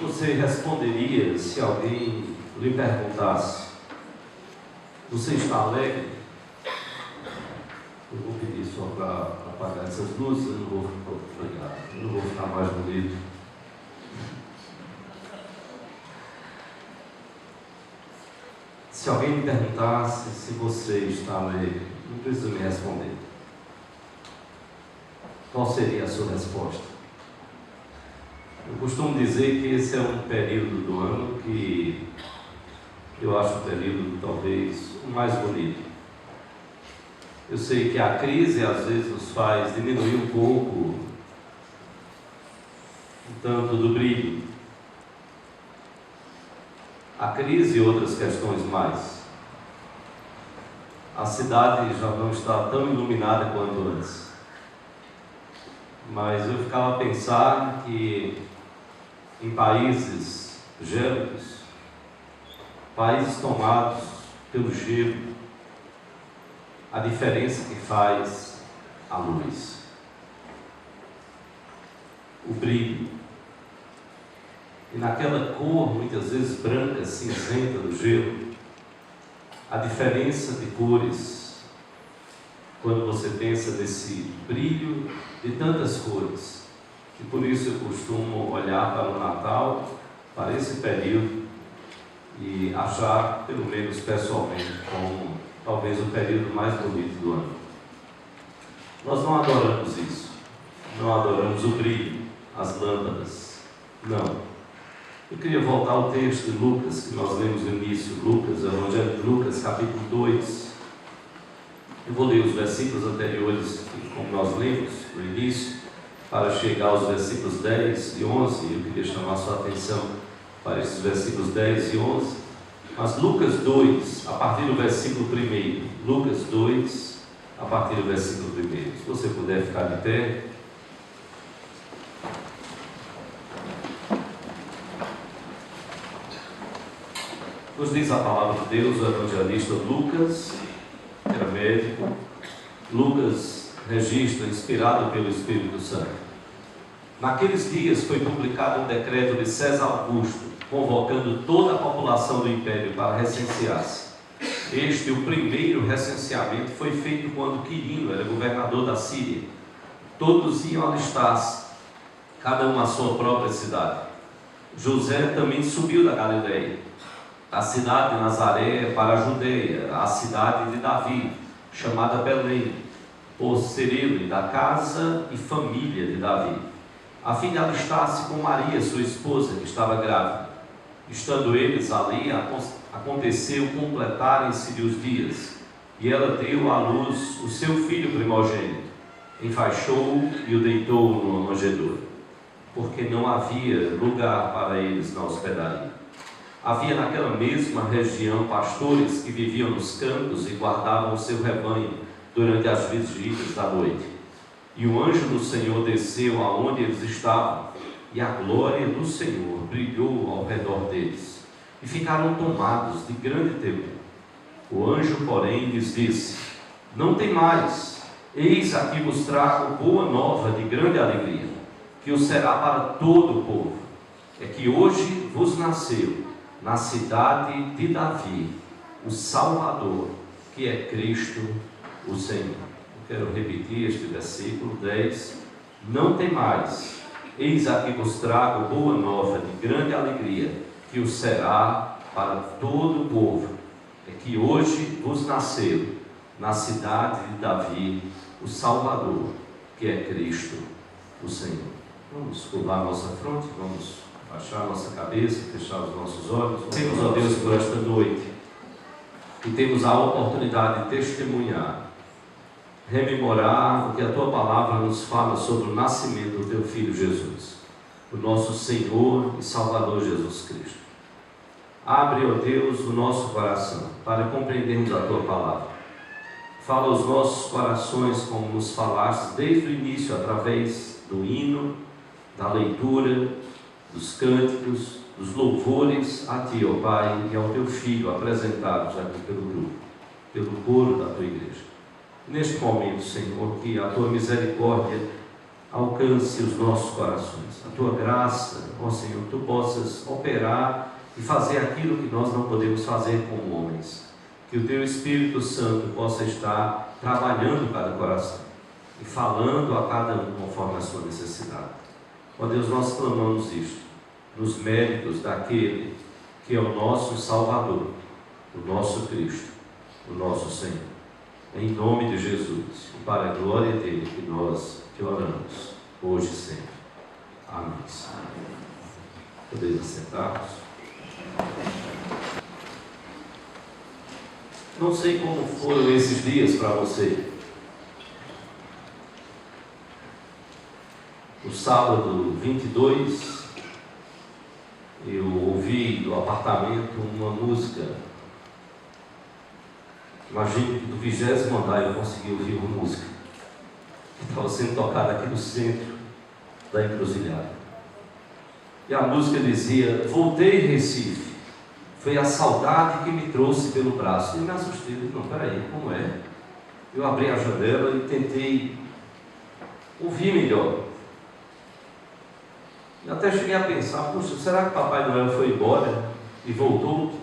você responderia se alguém lhe perguntasse: você está alegre? Eu vou pedir só para apagar essas luzes, eu não vou ficar mais bonito. Se alguém me perguntasse se você está alegre, não precisa me responder. Qual seria a sua resposta? Eu costumo dizer que esse é um período do ano que eu acho o período talvez o mais bonito. Eu sei que a crise às vezes nos faz diminuir um pouco o tanto do brilho. A crise e outras questões mais. A cidade já não está tão iluminada quanto antes. Mas eu ficava a pensar que em países gélidos, países tomados pelo gelo, a diferença que faz a luz, o brilho. E naquela cor, muitas vezes branca, cinzenta do gelo, a diferença de cores, quando você pensa nesse brilho de tantas cores. E por isso eu costumo olhar para o Natal, para esse período, e achar, pelo menos pessoalmente, como talvez o período mais bonito do ano. Nós não adoramos isso, não adoramos o brilho, as lâmpadas, não. Eu queria voltar ao texto de Lucas, que nós lemos no início, Lucas, Evangelho de Lucas, capítulo 2. Eu vou ler os versículos anteriores, como nós lemos no início, para chegar aos versículos 10 e 11. Eu queria chamar a sua atenção para esses versículos 10 e 11. Mas Lucas 2, a partir do versículo 1. Lucas 2, a partir do versículo 1. Se você puder ficar de pé. Nos diz a palavra de Deus, o evangelista Lucas, que era médico. Lucas registra, inspirado pelo Espírito Santo. Naqueles dias foi publicado um decreto de César Augusto, convocando toda a população do império para recensear-se. O primeiro recenseamento, foi feito quando Quirino era governador da Síria. Todos iam alistar-se, cada um à sua própria cidade. José também subiu da Galileia, a cidade de Nazaré, para a Judeia, a cidade de Davi, chamada Belém, por ser ele da casa e família de Davi, a fim de alistar-se com Maria, sua esposa, que estava grávida. Estando eles ali, aconteceu completarem-se os dias, e ela deu à luz o seu filho primogênito, enfaixou-o e o deitou numa manjedoura, porque não havia lugar para eles na hospedaria. Havia naquela mesma região pastores que viviam nos campos e guardavam o seu rebanho durante as vigílias da noite. E o anjo do Senhor desceu aonde eles estavam, e a glória do Senhor brilhou ao redor deles, e ficaram tomados de grande temor. O anjo, porém, lhes disse: não temais, eis aqui vos trago boa nova de grande alegria, que o será para todo o povo. É que hoje vos nasceu, na cidade de Davi, o Salvador, que é Cristo o Senhor. Eu quero repetir este versículo 10. Não temais, eis aqui vos trago boa nova de grande alegria, que o será para todo o povo. É que hoje vos nasceu, na cidade de Davi, o Salvador, que é Cristo o Senhor. Vamos curvar nossa fronte, vamos baixar nossa cabeça, fechar os nossos olhos. Temos, ó Deus, por esta noite, e temos a oportunidade de testemunhar, rememorar o que a Tua Palavra nos fala sobre o nascimento do Teu Filho Jesus, o nosso Senhor e Salvador Jesus Cristo. Abre, ó Deus, o nosso coração para compreendermos a Tua Palavra. Fala aos nossos corações como nos falaste desde o início, através do hino, da leitura, dos cânticos, dos louvores a Ti, ó Pai, e ao Teu Filho, apresentados aqui pelo grupo, pelo coro da Tua igreja. Neste momento, Senhor, que a Tua misericórdia alcance os nossos corações. A tua graça, ó Senhor, tu possas operar e fazer aquilo que nós não podemos fazer como homens. Que o teu Espírito Santo possa estar trabalhando cada coração e falando a cada um conforme a sua necessidade. Ó Deus, nós clamamos isto nos méritos daquele que é o nosso Salvador, o nosso Cristo, o nosso Senhor. Em nome de Jesus e para a glória dele que nós te oramos, hoje e sempre. Amém. Podemos sentar-nos. Não sei como foram esses dias para você. No sábado 22, eu ouvi do apartamento uma música. Imagino que do 20º andar eu consegui ouvir uma música que estava sendo tocada aqui no centro da encruzilhada. E a música dizia: voltei Recife, foi a saudade que me trouxe pelo braço. E me assustei, disse: não, peraí, como é? Eu abri a janela e tentei ouvir melhor. E até cheguei a pensar: puxa, será que Papai Noel foi embora e voltou?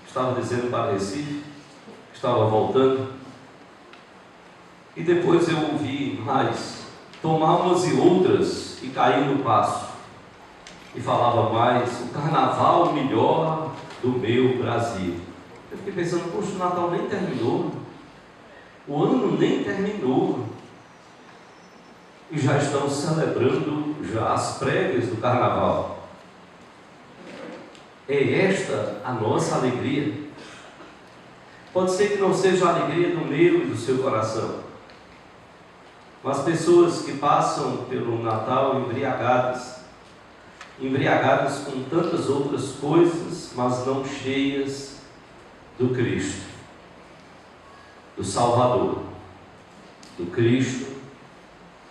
Estava dizendo para Recife, estava voltando. E depois eu ouvi mais, tomar umas e outras e caí no passo. E falava mais: o carnaval melhor do meu Brasil. Eu fiquei pensando: poxa, o Natal nem terminou, o ano nem terminou, e já estão celebrando já as prévias do carnaval. É esta a nossa alegria? Pode ser que não seja a alegria do meu e do seu coração, mas pessoas que passam pelo Natal embriagadas com tantas outras coisas, mas não cheias do Cristo, do Salvador, do Cristo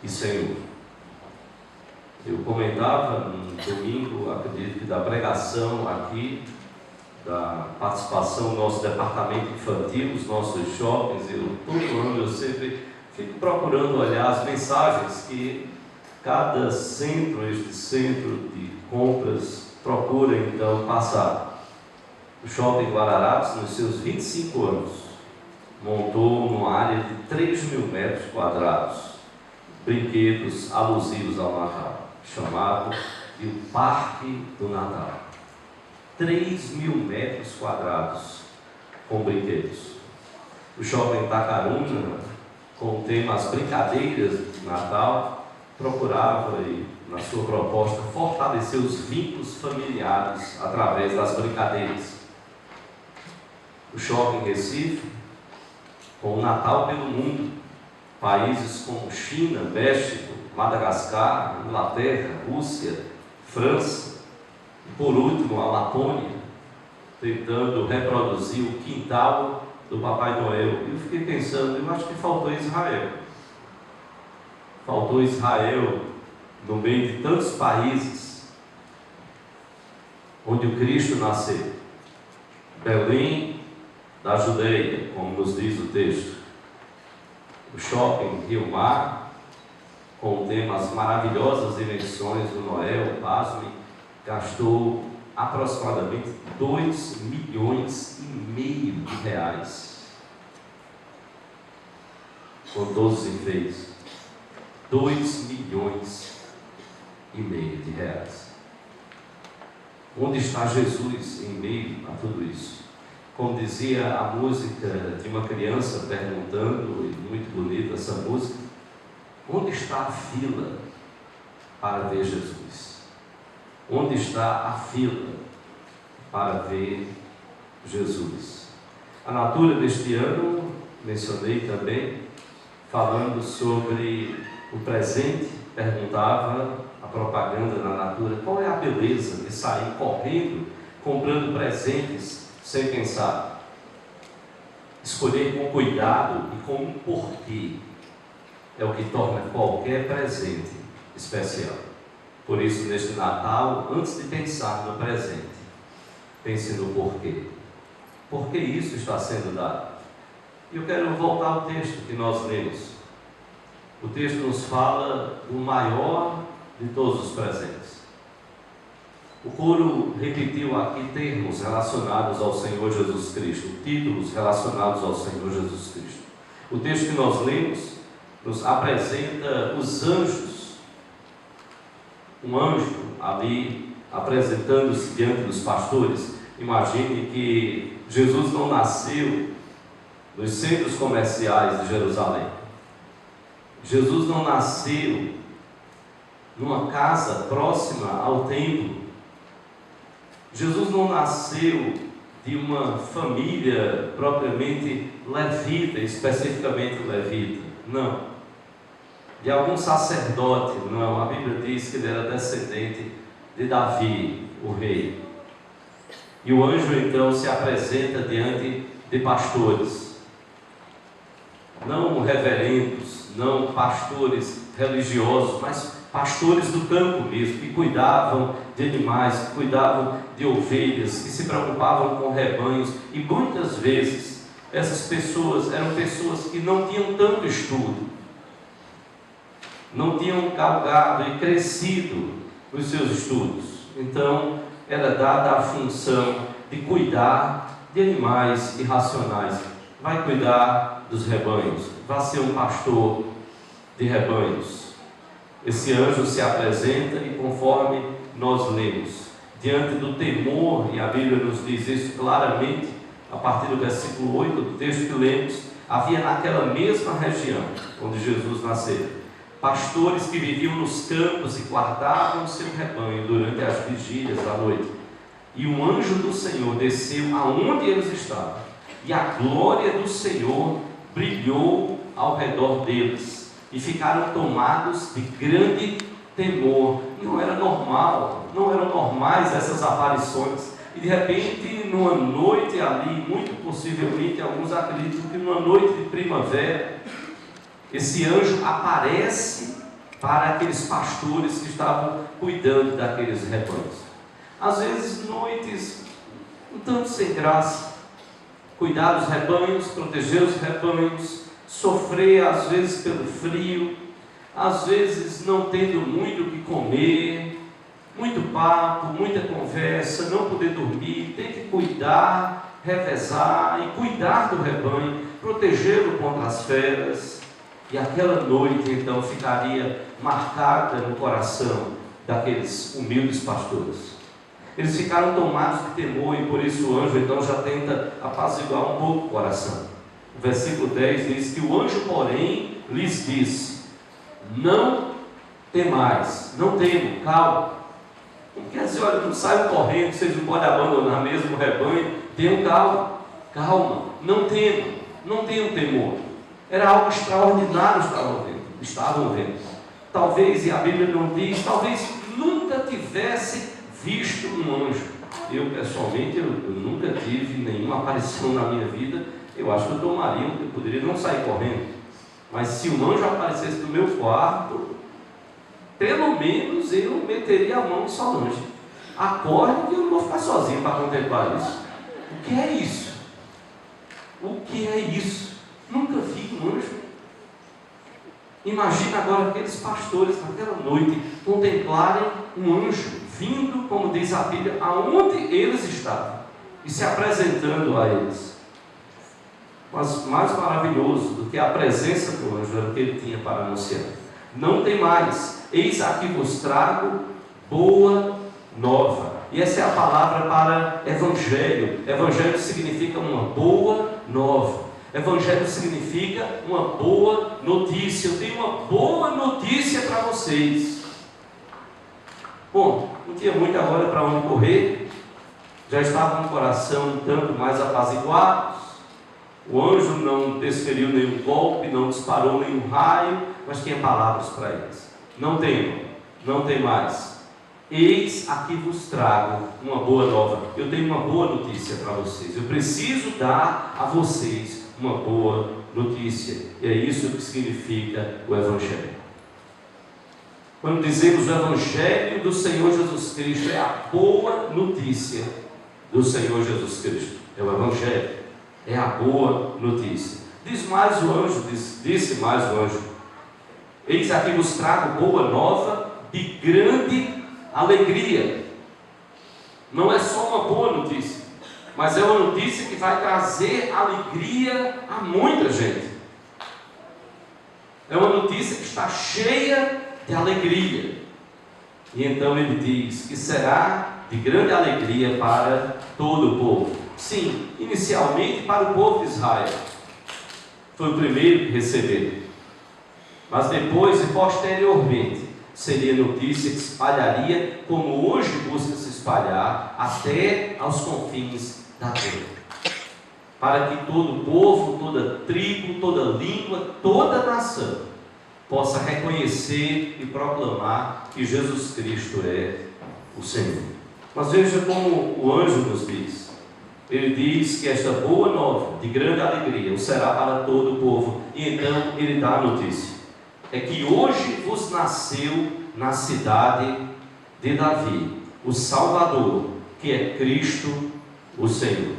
e Senhor. Eu comentava no domingo, acredito que da pregação aqui, da participação no nosso departamento infantil, os nossos shoppings. Todo ano eu sempre fico procurando olhar as mensagens que cada centro, este centro de compras, procura então passar. O Shopping Guararapes, nos seus 25 anos, montou uma área de 3.000 metros quadrados brinquedos alusivos ao Natal, chamado de o Parque do Natal. 3.000 metros quadrados com brinquedos. O Shopping Tacaruna, com o tema As Brincadeiras de Natal, procurava, na sua proposta, fortalecer os vínculos familiares através das brincadeiras. O Shopping Recife, com o Natal pelo mundo, países como China, México, Madagascar, Inglaterra, Rússia, França, e por último a Lapônia, tentando reproduzir o quintal do Papai Noel. E eu fiquei pensando, eu acho que faltou Israel. Faltou Israel no meio de tantos países onde o Cristo nasceu. Belém da Judeia, como nos diz o texto. O Shopping Rio Mar, com o tema As Maravilhosas Invenções do Noel, pasme, gastou aproximadamente 2,5 milhões de reais com todos os enfeites. 2,5 milhões de reais. Onde está Jesus em meio a tudo isso? Como dizia a música de uma criança perguntando, e muito bonita essa música: onde está a fila para ver Jesus? Onde está a fila para ver Jesus? A Natura deste ano, mencionei também, falando sobre o presente, perguntava a propaganda na Natura: qual é a beleza de sair correndo, comprando presentes sem pensar? Escolher com cuidado e com um porquê é o que torna qualquer presente especial. Por isso, neste Natal, antes de pensar no presente, pense no porquê. Por que isso está sendo dado? E eu quero voltar ao texto que nós lemos. o texto nos fala do maior de todos os presentes. O coro repetiu aqui termos relacionados ao Senhor Jesus Cristo, títulos relacionados ao Senhor Jesus Cristo. O texto que nós lemos nos apresenta os anjos, um anjo ali apresentando-se diante dos pastores. Imagine que Jesus não nasceu nos centros comerciais de Jerusalém. Jesus não nasceu numa casa próxima ao templo. Jesus não nasceu de uma família propriamente levita, especificamente levita. Não. De algum sacerdote. Não. A Bíblia diz que ele era descendente de Davi, o rei. E o anjo então se apresenta diante de pastores. Não reverendos, não pastores religiosos, mas pastores do campo mesmo, que cuidavam de animais, que cuidavam de ovelhas, que se preocupavam com rebanhos. E muitas vezes essas pessoas eram pessoas que não tinham tanto estudo, não tinham galgado e crescido nos seus estudos. Então era dada a função de cuidar de animais irracionais. Vai cuidar dos rebanhos, vai ser um pastor de rebanhos. Esse anjo se apresenta e, conforme nós lemos, diante do temor, e a Bíblia nos diz isso claramente, a partir do versículo 8 do texto que lemos, havia naquela mesma região onde Jesus nasceu, pastores que viviam nos campos e guardavam o seu rebanho durante as vigílias da noite. E o anjo do Senhor desceu aonde eles estavam, e a glória do Senhor brilhou ao redor deles, e ficaram tomados de grande temor. Não era normal, não eram normais essas aparições. E de repente, numa noite ali, muito possivelmente, alguns acreditam que numa noite de primavera, esse anjo aparece para aqueles pastores que estavam cuidando daqueles rebanhos. Às vezes, noites um tanto sem graça, cuidar dos rebanhos, proteger os rebanhos, sofrer às vezes pelo frio, às vezes não tendo muito o que comer, muito papo, muita conversa, não poder dormir, ter que cuidar, revezar e cuidar do rebanho, protegê-lo contra as feras. E aquela noite então ficaria marcada no coração daqueles humildes pastores. Eles ficaram tomados de temor, e por isso o anjo então já tenta apaziguar um pouco o coração. O versículo 10 diz que o anjo, porém, lhes disse: não temais, não temam, calma. Não quer dizer, olha, não saiam correndo, vocês não podem abandonar mesmo o rebanho. Tenham calma, calma, não temam, não tenham temor. Era algo extraordinário estavam vendo. Talvez, e a Bíblia não diz, talvez nunca tivesse visto um anjo. Eu pessoalmente, eu nunca tive nenhuma aparição na minha vida. Eu acho que eu tomaria, eu poderia não sair correndo, mas se um anjo aparecesse no meu quarto, pelo menos eu meteria a mão em Solange. Acorde que eu não vou ficar sozinho para contemplar isso. O que é isso? O que é isso? Nunca vi um anjo. Imagina agora aqueles pastores naquela noite contemplarem um anjo vindo, como diz a Bíblia, aonde eles estavam e se apresentando a eles. Mas mais maravilhoso do que a presença do anjo era o que ele tinha para anunciar: não tem mais, eis aqui vos trago boa nova. E essa é a palavra para evangelho. Evangelho significa uma boa nova. Evangelho significa uma boa notícia. Eu tenho uma boa notícia para vocês. Bom, não tinha muito agora para onde correr, já estava no coração um tanto mais apaziguados. O anjo não desferiu nenhum golpe, não disparou nenhum raio, mas tinha palavras para eles: não temam, não tem mais, eis aqui vos trago uma boa nova. Eu tenho uma boa notícia para vocês, eu preciso dar a vocês uma boa notícia. E é isso que significa o Evangelho. Quando dizemos o Evangelho do Senhor Jesus Cristo, é a boa notícia do Senhor Jesus Cristo. É o Evangelho, é a boa notícia. Diz mais o anjo, disse mais o anjo: Eis aqui vos trago boa nova de grande alegria. Não é só uma boa notícia, mas é uma notícia que vai trazer alegria a muita gente. É uma notícia que está cheia de alegria. E então ele diz que será de grande alegria para todo o povo. Sim, inicialmente para o povo de Israel. Foi o primeiro que recebeu. Mas depois e posteriormente seria notícia que se espalharia como hoje busca se espalhar até aos confins da terra. Para que todo povo, toda tribo, toda língua, toda nação possa reconhecer e proclamar que Jesus Cristo é o Senhor. Mas veja como o anjo nos diz. Ele diz que esta boa nova, de grande alegria, o será para todo o povo. E então ele dá a notícia. É que hoje vos nasceu na cidade de Davi o Salvador, que é Cristo o Senhor.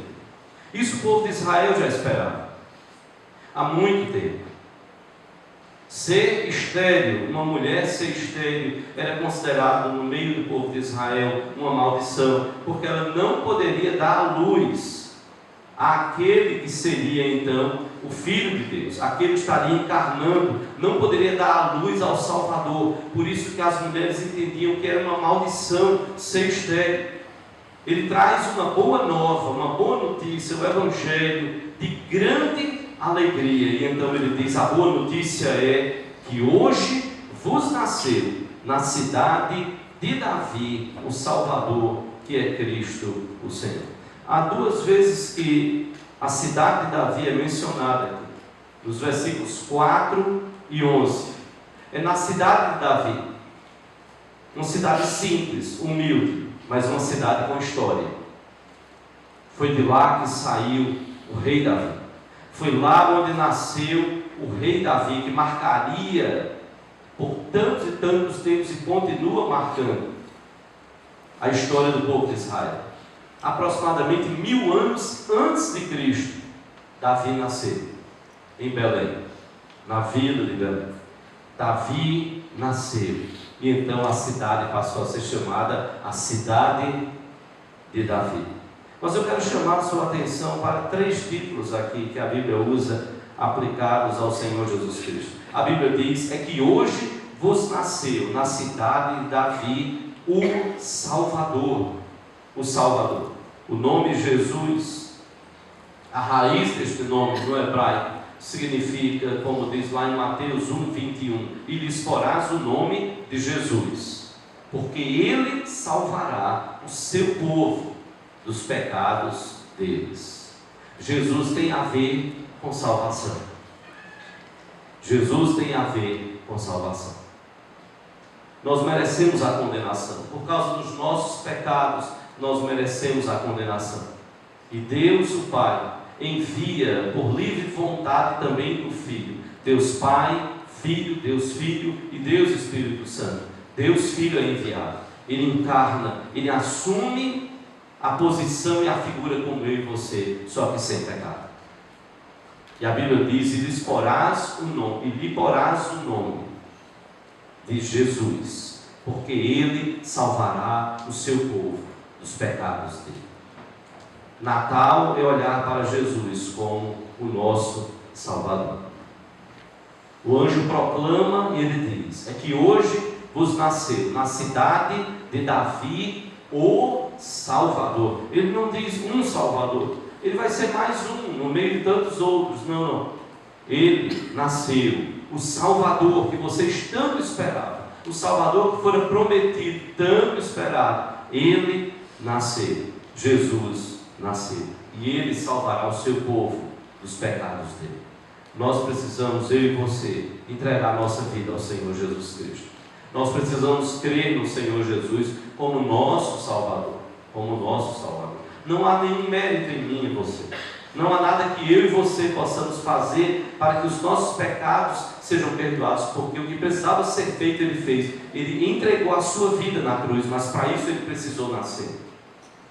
Isso o povo de Israel já esperava há muito tempo. Ser estéril, uma mulher ser estéril, era considerado no meio do povo de Israel uma maldição, porque ela não poderia dar à luz àquele que seria então o Filho de Deus, aquele que estaria encarnando, não poderia dar à luz ao Salvador. Por isso que as mulheres entendiam que era uma maldição ser estéril. Ele traz uma boa nova, uma boa notícia, o Evangelho de grande alegria. E então ele diz: a boa notícia é que hoje vos nasceu na cidade de Davi o Salvador, que é Cristo o Senhor. Há duas vezes que a cidade de Davi é mencionada aqui, nos versículos 4 e 11. É na cidade de Davi, uma cidade simples, humilde, mas uma cidade com história. Foi de lá que saiu o rei Davi. Foi lá onde nasceu o rei Davi, que marcaria por tantos e tantos tempos e continua marcando a história do povo de Israel. Aproximadamente 1000 anos antes de Cristo, Davi nasceu em Belém, na vila de Belém. Davi nasceu, e então a cidade passou a ser chamada a cidade de Davi. Mas eu quero chamar a sua atenção para 3 títulos aqui que a Bíblia usa aplicados ao Senhor Jesus Cristo. A Bíblia diz: é que hoje vos nasceu na cidade de Davi o Salvador. O Salvador. O nome Jesus, a raiz deste nome no hebraico, significa, como diz lá em Mateus 1:21, e lhes porás o nome de Jesus, porque ele salvará o seu povo dos pecados deles. Jesus tem a ver com salvação. Jesus tem a ver com salvação. Nós merecemos a condenação. Por causa dos nossos pecados, nós merecemos a condenação. E Deus, o Pai, envia por livre vontade também do Filho. Deus Pai, Filho, Deus Filho e Deus Espírito Santo. Deus Filho é enviado. Ele encarna, ele assume a posição e a figura como eu e você, só que sem pecado. E a Bíblia diz: e lhe porás o nome de Jesus, porque ele salvará o seu povo dos pecados dele. Natal é olhar para Jesus como o nosso Salvador. O anjo proclama e ele diz: é que hoje vos nasceu na cidade de Davi o Salvador. Ele não diz um Salvador, ele vai ser mais um no meio de tantos outros. Não. Ele nasceu, o Salvador que vocês tanto esperavam, o Salvador que fora prometido, tanto esperado. Ele nasceu, Jesus nasceu, e ele salvará o seu povo dos pecados dele. Nós precisamos, eu e você, entregar nossa vida ao Senhor Jesus Cristo. Nós precisamos crer no Senhor Jesus como nosso Salvador, Não há nenhum mérito em mim e você. Não há nada que eu e você possamos fazer para que os nossos pecados sejam perdoados, porque o que precisava ser feito ele fez. Ele entregou a sua vida na cruz, mas para isso ele precisou nascer.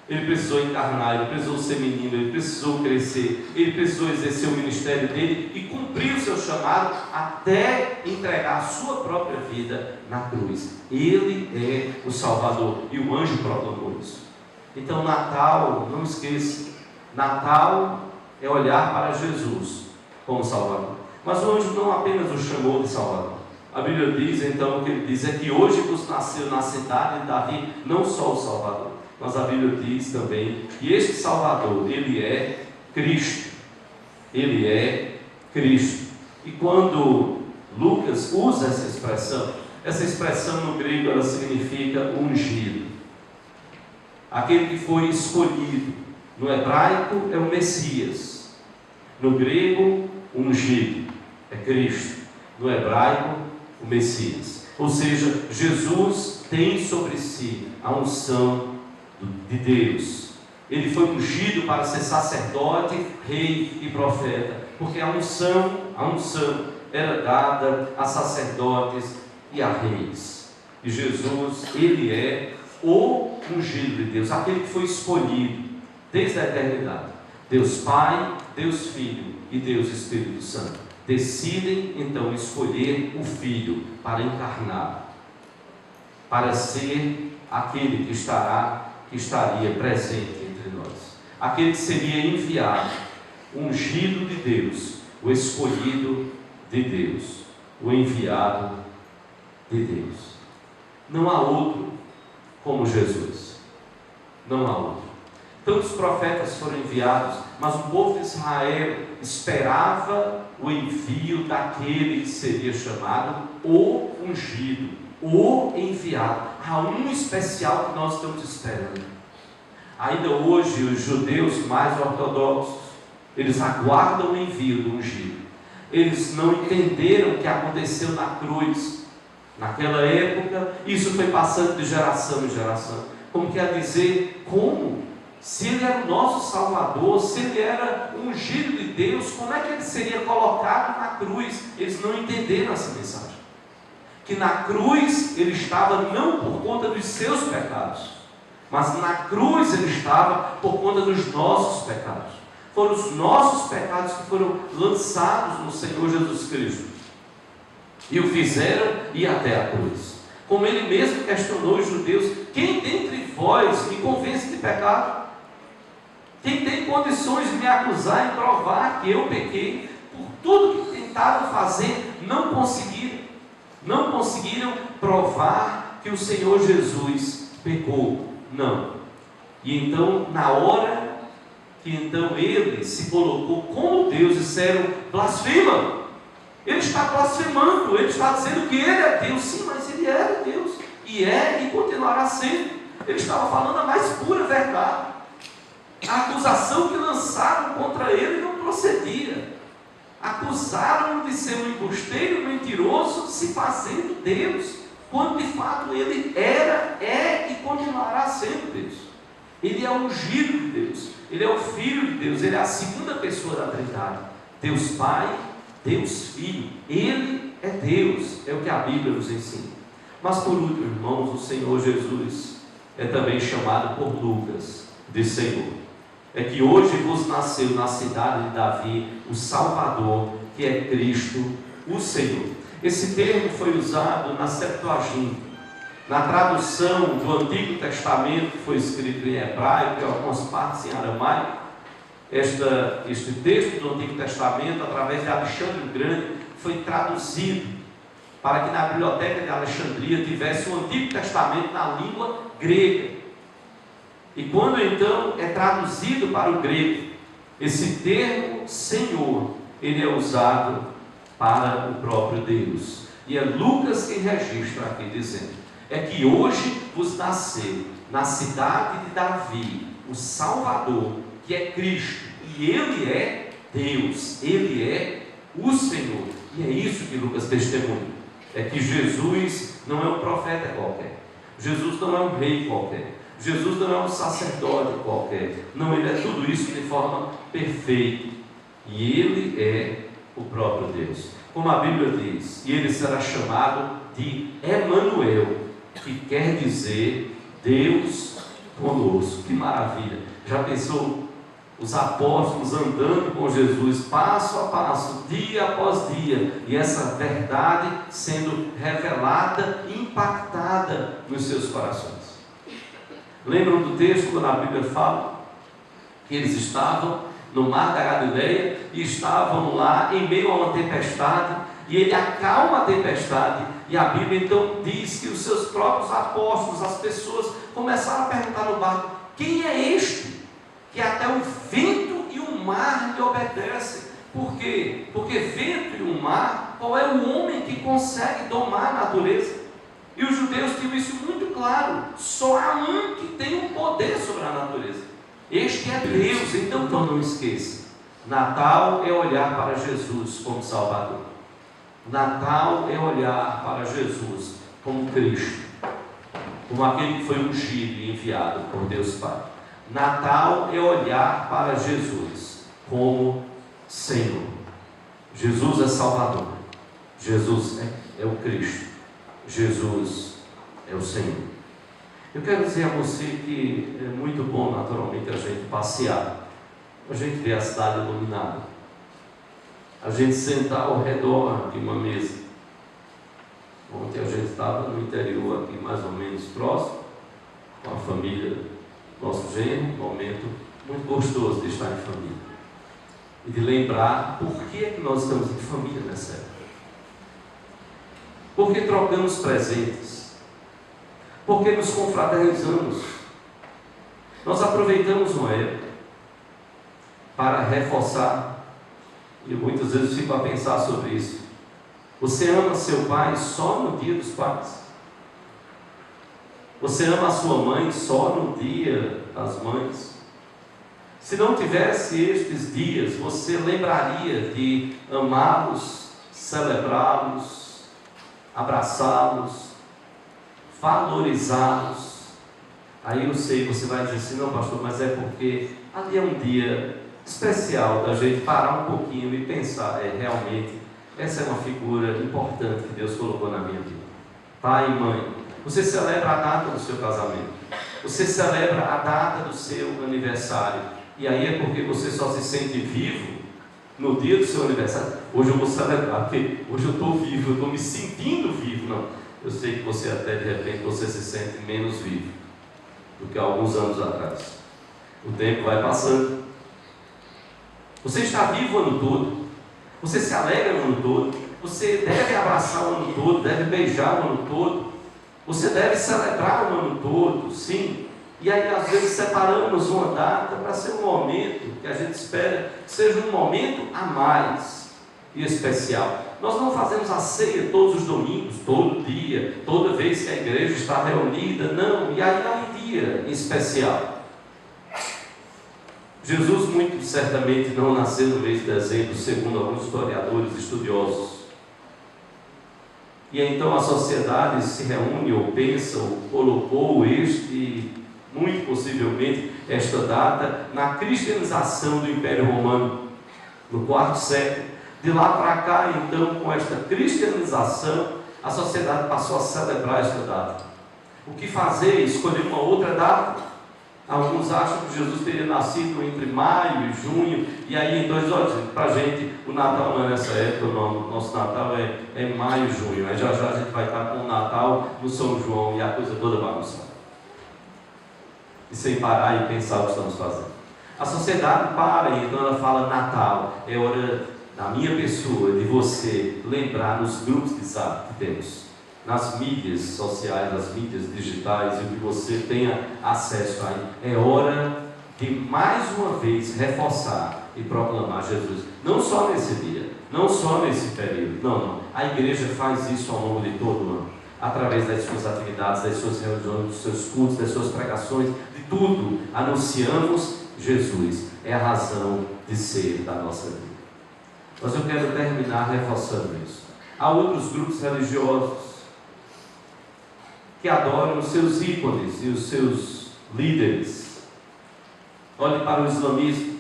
Ele precisou encarnar, ele precisou ser menino, ele precisou crescer, ele precisou exercer o ministério dele e cumprir o seu chamado até entregar a sua própria vida na cruz. Ele é o Salvador, e o anjo proclamou isso. Então Natal, não esqueça, Natal é olhar para Jesus como Salvador. Mas o anjo não apenas o chamou de Salvador. A Bíblia diz então, o que ele diz é que hoje vos nasceu na cidade de Davi não só o Salvador, mas a Bíblia diz também que este Salvador, ele é Cristo. Ele é Cristo. E quando Lucas usa essa expressão no grego ela significa ungido, aquele que foi escolhido. No hebraico é o Messias, no grego ungido é Cristo, no hebraico o Messias. Ou seja, Jesus tem sobre si a unção de Deus. Ele foi ungido para ser sacerdote, rei e profeta, porque a unção era dada a sacerdotes e a reis. E Jesus, ele é o ungido de Deus, aquele que foi escolhido desde a eternidade. Deus Pai, Deus Filho e Deus Espírito Santo decidem então escolher o Filho para encarnar, para ser aquele que estaria presente entre nós, aquele que seria enviado, ungido de Deus, o escolhido de Deus, o enviado de Deus. Não há outro como Jesus, não há outro. Tantos profetas foram enviados, mas o povo de Israel esperava o envio daquele que seria chamado o ungido, o enviado. Há um especial que nós estamos esperando. Ainda hoje os judeus mais ortodoxos, eles aguardam o envio do ungido. Eles não entenderam o que aconteceu na cruz. Naquela época, isso foi passando de geração em geração. Como quer dizer, como? Se ele era o nosso Salvador, se ele era ungido de Deus, como é que ele seria colocado na cruz? Eles não entenderam essa mensagem. Que na cruz ele estava não por conta dos seus pecados, mas na cruz ele estava por conta dos nossos pecados. Foram os nossos pecados que foram lançados no Senhor Jesus Cristo e o fizeram ir até a cruz. Como ele mesmo questionou os judeus: quem dentre vós me convence de pecado? Quem tem condições de me acusar e provar que eu pequei? Por tudo que tentaram fazer, não conseguiram provar que o Senhor Jesus pecou. Não. E então, na hora que então ele se colocou como Deus, disseram: blasfema. Ele está blasfemando, ele está dizendo que ele é Deus. Sim, mas ele era Deus, e é e continuará sendo. Ele estava falando a mais pura verdade. A acusação que lançaram contra ele não procedia. Acusaram-o de ser um embusteiro, um mentiroso, se fazendo Deus, quando de fato ele era, é e continuará sendo Deus. Ele é o ungido de Deus, ele é o Filho de Deus, ele é a segunda pessoa da Trindade. Deus Pai, Deus Filho, ele é Deus, é o que a Bíblia nos ensina. Mas por último, irmãos, o Senhor Jesus é também chamado por Lucas de Senhor. É que hoje vos nasceu na cidade de Davi o Salvador, que é Cristo, o Senhor. Esse termo foi usado na Septuaginta, na tradução do Antigo Testamento, que foi escrito em hebraico e algumas partes em aramaico. Este texto do Antigo Testamento, através de Alexandre o Grande, foi traduzido para que na biblioteca de Alexandria tivesse o Antigo Testamento na língua grega. E quando então é traduzido para o grego, esse termo Senhor, ele é usado para o próprio Deus. E é Lucas quem registra aqui dizendo: é que hoje vos nasceu na cidade de Davi o Salvador, que é Cristo, e ele é Deus, ele é o Senhor. E é isso que Lucas testemunha, é que Jesus não é um profeta qualquer, Jesus não é um rei qualquer, Jesus não é um sacerdote qualquer, não, ele é tudo isso de forma perfeita, e ele é o próprio Deus, como a Bíblia diz, e ele será chamado de Emanuel, que quer dizer Deus conosco. Que maravilha! Já pensou os apóstolos andando com Jesus, passo a passo, dia após dia, e essa verdade sendo revelada e impactada nos seus corações. Lembram do texto quando a Bíblia fala que eles estavam no mar da Galileia e estavam lá em meio a uma tempestade, e ele acalma a tempestade, e a Bíblia então diz que os seus próprios apóstolos, as pessoas, começaram a perguntar no barco: quem é este que até o vento e o mar lhe obedecem? Por quê? Porque vento e o mar, qual é o homem que consegue domar a natureza? E os judeus tinham isso muito claro: só há um que tem um poder sobre a natureza, este é Deus. Então não esqueça, Natal é olhar para Jesus como Salvador. Natal é olhar para Jesus como Cristo, como aquele que foi ungido e enviado por Deus Pai. Natal é olhar para Jesus como Senhor. Jesus é Salvador, Jesus é o Cristo, Jesus é o Senhor. Eu quero dizer a você que é muito bom, naturalmente, a gente passear, a gente ver a cidade iluminada, a gente sentar ao redor de uma mesa. Ontem a gente estava no interior aqui, mais ou menos próximo, com a família, nosso genro, um momento muito gostoso de estar em família e de lembrar por que é que nós estamos em família nessa época. Porque trocamos presentes, porque nos confraternizamos. Nós aproveitamos uma época para reforçar. E muitas vezes fico a pensar sobre isso. Você ama seu pai só no dia dos pais? Você ama a sua mãe só no dia das mães? Se não tivesse estes dias, você lembraria de amá-los, celebrá-los, abraçá-los, valorizá-los? Aí eu sei, você vai dizer assim: não, pastor, mas é porque ali é um dia especial da gente parar um pouquinho e pensar: realmente, essa é uma figura importante que Deus colocou na minha vida. Pai e mãe. Você celebra a data do seu casamento, você celebra a data do seu aniversário, e aí é porque você só se sente vivo no dia do seu aniversário. Hoje eu vou celebrar, porque hoje eu estou vivo, eu estou me sentindo vivo. Não, eu sei que você até de repente você se sente menos vivo do que há alguns anos atrás. O tempo vai passando. Você está vivo o ano todo, você se alegra o ano todo, você deve abraçar o ano todo, deve beijar o ano todo, você deve celebrar o ano todo, sim. E aí às vezes separamos uma data para ser um momento que a gente espera que seja um momento a mais e especial. Nós não fazemos a ceia todos os domingos, todo dia, toda vez que a igreja está reunida, não. E aí é um dia especial. Jesus muito certamente não nasceu no mês de dezembro, segundo alguns historiadores estudiosos. E então a sociedade se reúne ou pensa ou colocou muito possivelmente, esta data na cristianização do Império Romano, no IV século. De lá para cá, então, com esta cristianização, a sociedade passou a celebrar esta data. O que fazer? Escolher uma outra data? Alguns acham que Jesus teria nascido entre maio e junho, e aí então diz: olha, para a gente o Natal não é nessa época, o nosso Natal é maio e junho, aí já a gente vai estar com o Natal no São João e a coisa toda bagunçada. E sem parar e pensar o que estamos fazendo. A sociedade para, e então ela fala: Natal, é hora da minha pessoa, de você lembrar nos grupos de zap que temos, nas mídias sociais, nas mídias digitais, e o que você tenha acesso aí. É hora de mais uma vez reforçar e proclamar Jesus, não só nesse dia, não só nesse período, não. A igreja faz isso ao longo de todo o ano, através das suas atividades, das suas reuniões, dos seus cultos, das suas pregações, de tudo, anunciamos Jesus, é a razão de ser da nossa vida. Mas eu quero terminar reforçando isso. Há outros grupos religiosos que adoram os seus ícones e os seus líderes. Olhe para o islamismo,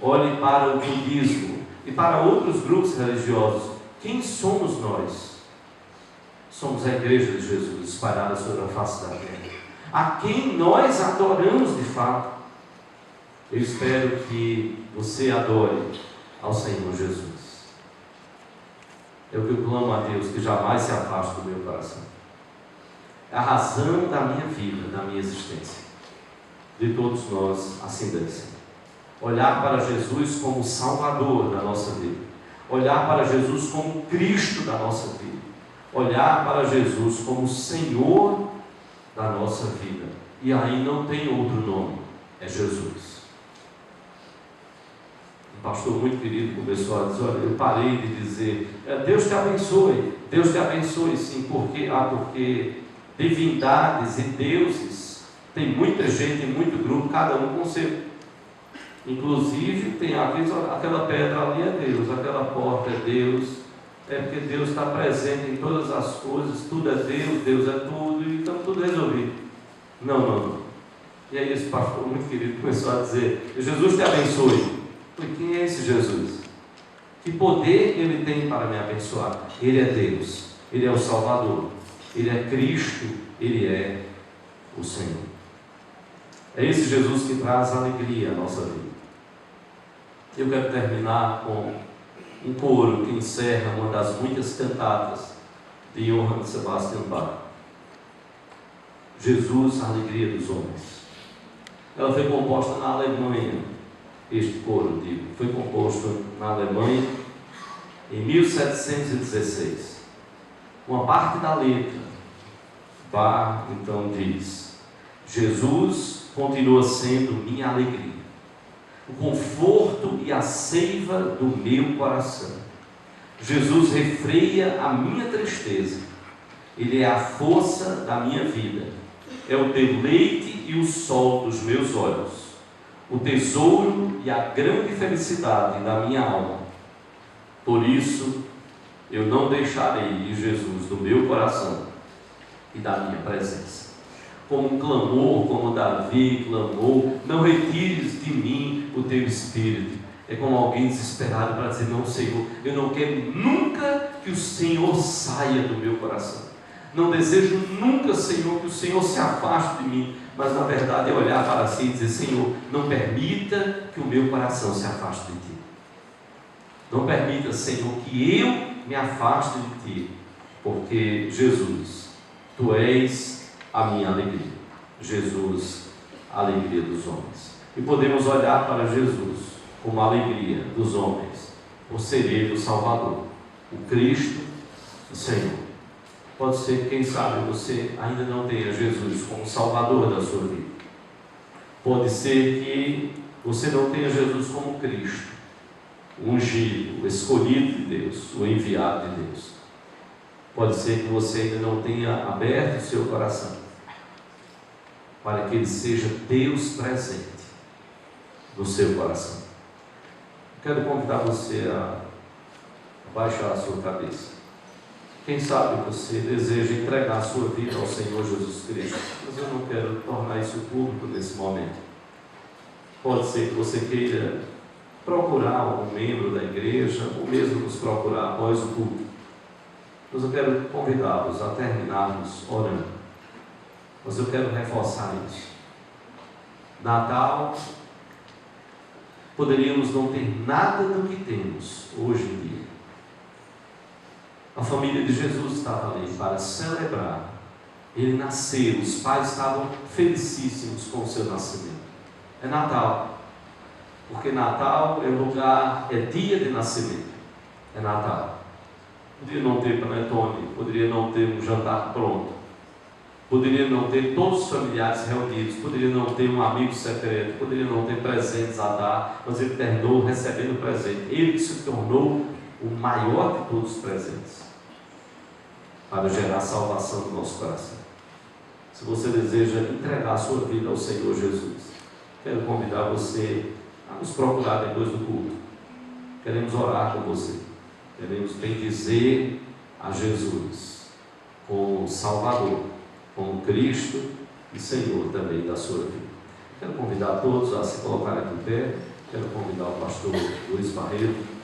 olhe para o budismo e para outros grupos religiosos. Quem somos nós? Somos a igreja de Jesus espalhada sobre a face da terra, a quem nós adoramos de fato. Eu espero que você adore ao Senhor Jesus. É o que eu clamo a Deus, que jamais se afaste do meu coração. É a razão da minha vida, da minha existência. De todos nós, assim deve ser. Olhar para Jesus como Salvador da nossa vida. Olhar para Jesus como Cristo da nossa vida. Olhar para Jesus como Senhor da nossa vida. E aí não tem outro nome, é Jesus. Um pastor muito querido começou a dizer, olha, eu parei de dizer, Deus te abençoe sim, porque divindades e deuses, tem muita gente, muito grupo, cada um com seu. Inclusive, tem aquela pedra ali é Deus, aquela porta é Deus, é porque Deus está presente em todas as coisas, tudo é Deus, Deus é tudo, e então tudo resolvido. Não. E aí esse pastor muito querido começou a dizer, Jesus te abençoe. Quem é esse Jesus? Que poder ele tem para me abençoar? Ele é Deus, ele é o Salvador, ele é Cristo, ele é o Senhor. É esse Jesus que traz alegria à nossa vida. Eu quero terminar com um coro que encerra uma das muitas cantatas de Johann Sebastian Bach. Jesus, a alegria dos homens. Ela foi composta na Alemanha. Este coro, foi composto na Alemanha em 1716. Uma parte da letra, Bach então diz: Jesus continua sendo minha alegria, o conforto e a seiva do meu coração. Jesus refreia a minha tristeza, Ele é a força da minha vida, é o deleite e o sol dos meus olhos, o tesouro e a grande felicidade da minha alma. Por isso, eu não deixarei ir Jesus do meu coração e da minha presença. Como um clamor, como Davi clamou, não retires de mim o teu espírito. É como alguém desesperado para dizer, não, Senhor, eu não quero nunca que o Senhor saia do meu coração. Não desejo nunca, Senhor, que o Senhor se afaste de mim, mas na verdade é olhar para si e dizer, Senhor, não permita que o meu coração se afaste de Ti. Não permita, Senhor, que eu me afaste de Ti, porque Jesus, Tu és a minha alegria. Jesus, a alegria dos homens. E podemos olhar para Jesus como a alegria dos homens, por ser Ele o Salvador, o Cristo, o Senhor. Pode ser que, quem sabe, você ainda não tenha Jesus como Salvador da sua vida. Pode ser que você não tenha Jesus como Cristo, o ungido, o escolhido de Deus, o enviado de Deus. Pode ser que você ainda não tenha aberto o seu coração para que Ele seja Deus presente no seu coração. Quero convidar você a baixar a sua cabeça. Quem sabe você deseja entregar a sua vida ao Senhor Jesus Cristo, mas eu não quero tornar isso público nesse momento. Pode ser que você queira procurar algum membro da igreja, ou mesmo nos procurar após o culto. Mas eu quero convidá-los a terminarmos orando. Mas eu quero reforçar isso. Natal, poderíamos não ter nada do que temos hoje em dia. A família de Jesus estava ali para celebrar. Ele nasceu, os pais estavam felicíssimos com o seu nascimento. É Natal, porque Natal é lugar, é dia de nascimento. É Natal. Poderia não ter panetone, poderia não ter um jantar pronto, poderia não ter todos os familiares reunidos, poderia não ter um amigo secreto, poderia não ter presentes a dar, mas ele terminou recebendo presente. Ele que se tornou o maior de todos os presentes, para gerar salvação no nosso coração. Se você deseja entregar a sua vida ao Senhor Jesus, quero convidar você a nos procurar depois do culto. Queremos orar com você, queremos bendizer a Jesus como Salvador, como Cristo e Senhor também da sua vida. Quero convidar todos a se colocarem aqui em pé. Quero convidar o pastor Luiz Barreto,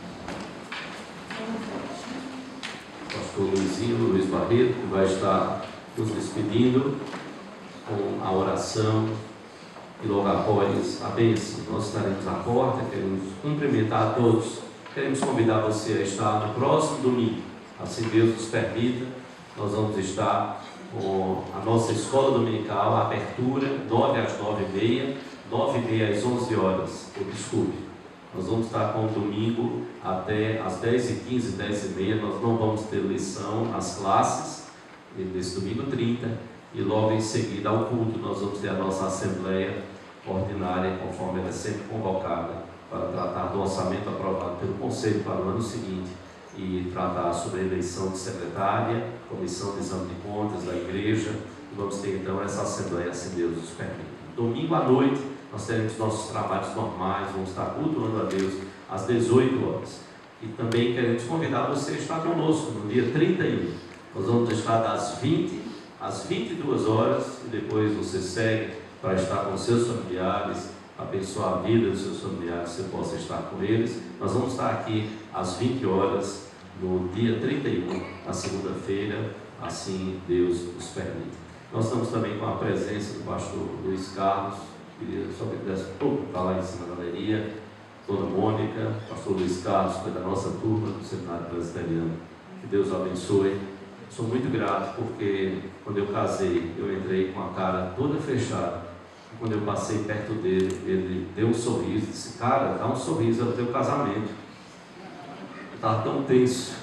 pastor Luiz Barreto, que vai estar nos despedindo com a oração e logo após a bênção, nós estaremos à porta, queremos cumprimentar a todos, queremos convidar você a estar no próximo domingo, assim Deus nos permita. Nós vamos estar com a nossa escola dominical, a abertura, 9 às 9h30, 9h30 às 11 horas, desculpe. Nós vamos estar com o domingo até às 10h15, 10h30, nós não vamos ter lição nas classes, nesse domingo 30, e logo em seguida ao culto nós vamos ter a nossa assembleia ordinária, conforme ela é sempre convocada, para tratar do orçamento aprovado pelo Conselho para o ano seguinte e tratar sobre a eleição de secretária, comissão de exame de contas da igreja, e vamos ter então essa assembleia, assim Deus nos permite. Domingo à noite nós teremos nossos trabalhos normais, vamos estar cultuando a Deus às 18 horas. E também queremos convidar você a estar conosco no dia 31. Nós vamos estar das 20 às 22 horas e depois você segue para estar com seus familiares, abençoar a vida dos seus familiares, você possa estar com eles. Nós vamos estar aqui às 20 horas no dia 31, na segunda-feira, assim Deus nos permite. Nós estamos também com a presença do pastor Luiz Carlos, queria só que ele desse um pouco para lá em cima da galeria, Dona Mônica, pastor Luiz Carlos, foi da nossa turma do Seminário Presbiteriano. Que Deus o abençoe. Sou muito grato porque quando eu casei, eu entrei com a cara toda fechada. E quando eu passei perto dele, ele deu um sorriso, disse: cara, dá um sorriso, é o teu casamento. Eu estava tão tenso,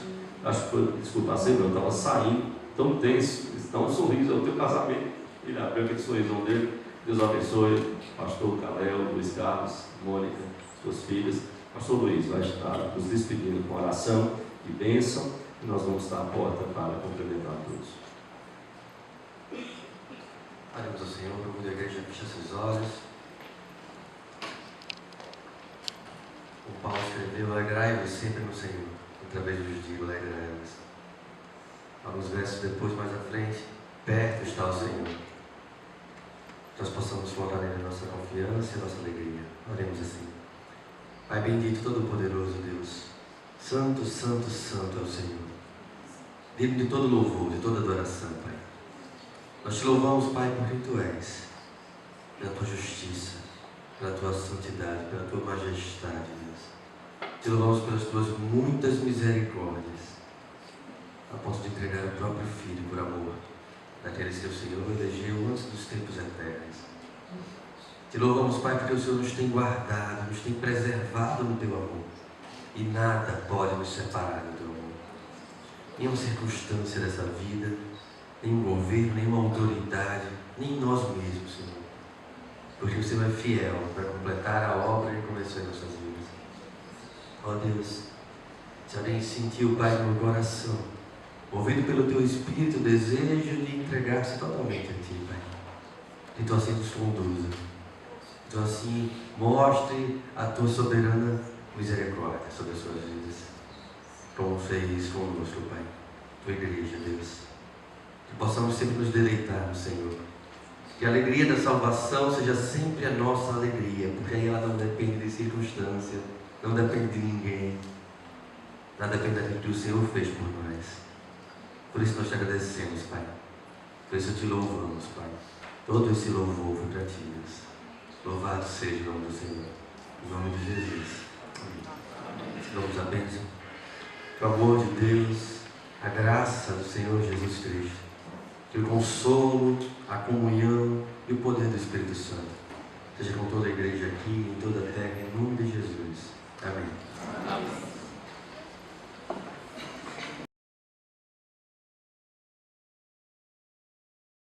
acho que foi, desculpa, assim, eu estava saindo, tão tenso, disse: dá um sorriso, é o teu casamento. Ele abriu aquele sorrisão dele. Deus abençoe, pastor Calel, Luiz Carlos, Mônica, suas filhas. Pastor Luiz vai estar nos despedindo com oração e bênção, e nós vamos estar à porta para cumprimentar todos. Oremos ao Senhor, para que a igreja feche seus olhos. O Paulo escreveu: alegrai-vos sempre no Senhor. Outra vez vos digo, alegrai-vos. Alguns versos depois, mais à frente: perto está o Senhor. Que nós possamos colocar nele a nossa confiança e a nossa alegria. Oremos assim: Pai bendito, todo-poderoso Deus, santo, santo, santo é o Senhor, digno de todo louvor, de toda adoração, Pai. Nós te louvamos, Pai, por quem Tu és, pela Tua justiça, pela Tua santidade, pela Tua majestade, Deus. Te louvamos pelas Tuas muitas misericórdias, a ponto de entregar o próprio Filho por amor daqueles que o Senhor elegeu antes dos tempos eternos. Te louvamos, Pai, porque o Senhor nos tem guardado, nos tem preservado no Teu amor, e nada pode nos separar do Teu amor. Nenhuma circunstância dessa vida, nenhum governo, nenhuma autoridade, nem nós mesmos, Senhor, porque o Senhor é fiel para completar a obra que começou em nossas vidas. Ó Deus, se alguém sentiu, Pai, no meu coração, movido pelo Teu Espírito, o desejo de entregar-se totalmente a Ti, Pai, que Tu assim nos conduza, que Tu assim mostre a Tua soberana misericórdia sobre as suas vidas, como fez conosco, Pai, Tua igreja, Deus. Que possamos sempre nos deleitar no Senhor. Que a alegria da salvação seja sempre a nossa alegria, porque aí ela não depende de circunstância, não depende de ninguém, nada depende daquilo que o Senhor fez por nós. Por isso nós te agradecemos, Pai. Por isso te louvamos, Pai. Todo esse louvor foi para Ti, Deus. Louvado seja o nome do Senhor. Em nome de Jesus. Amém. Te damos a bênção. O amor de Deus, a graça do Senhor Jesus Cristo, que o consolo, a comunhão e o poder do Espírito Santo seja com toda a igreja aqui, em toda a terra, em nome de Jesus.